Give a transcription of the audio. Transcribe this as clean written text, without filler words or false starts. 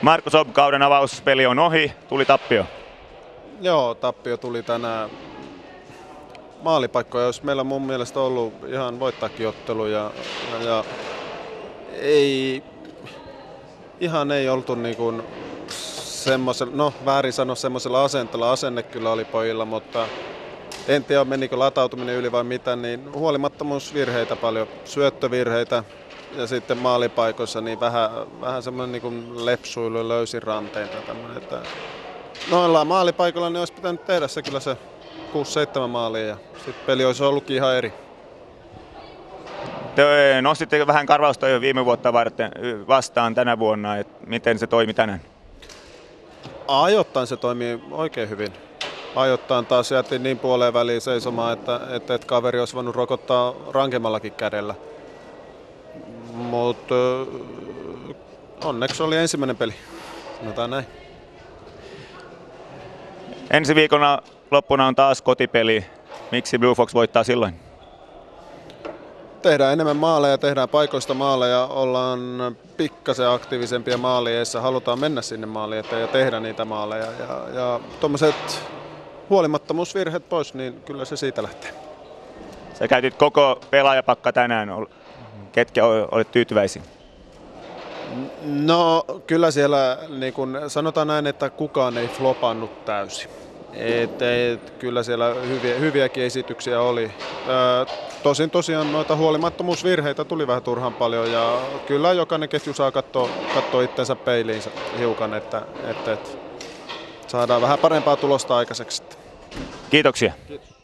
Markus Obb, kauden avauspeli on ohi, tuli tappio. Joo, tappio tuli tänään. Maalipaikkoja olisi meillä mun mielestä ollut ihan voittaakin ottelu ja ei, ihan ei oltu niin kuin semmoisella, no väärin sanoa semmoisella asenteella, asenne kyllä oli pojilla, mutta en tiedä menikö latautuminen yli vai mitä, niin huolimattomuusvirheitä paljon, syöttövirheitä ja sitten maalipaikoissa niin vähän semmoinen niin kuin lepsuilu ja löysin ranteita tämmöinen, että noilla maalipaikoilla niin olisi pitänyt tehdä se kyllä se 6-7 maalia ja sitten peli olisi ollutkin ihan eri. Te nostitte vähän karvausta jo viime vuotta vastaan tänä vuonna, että miten se toimi tänään? Ajoittain se toimii oikein hyvin. Ajoittain taas jätin niin puoleen väliin seisomaan, että kaveri olisi voinut rokottaa rankemmallakin kädellä. Mutta onneksi oli ensimmäinen peli, sanotaan näin. Ensi viikona loppuna on taas kotipeli. Miksi Blue Fox voittaa silloin? Tehdään enemmän maaleja, tehdään paikoista maaleja, ollaan pikkasen aktiivisempia maalieissa, halutaan mennä sinne maaliin eteen ja tehdä niitä maaleja. Ja tuommoiset huolimattomuusvirheet pois, niin kyllä se siitä lähtee. Sä käytit koko pelaajapakka tänään. Ketkä olet tyytyväisiä? No kyllä siellä, niin kun sanotaan näin, että kukaan ei flopannut täysin. Kyllä siellä hyviäkin esityksiä oli. Tosin tosiaan noita huolimattomuusvirheitä tuli vähän turhan paljon ja kyllä jokainen ketju saa katsoa itsensä peiliinsä hiukan, että saadaan vähän parempaa tulosta aikaiseksi. Kiitoksia. Kiitos.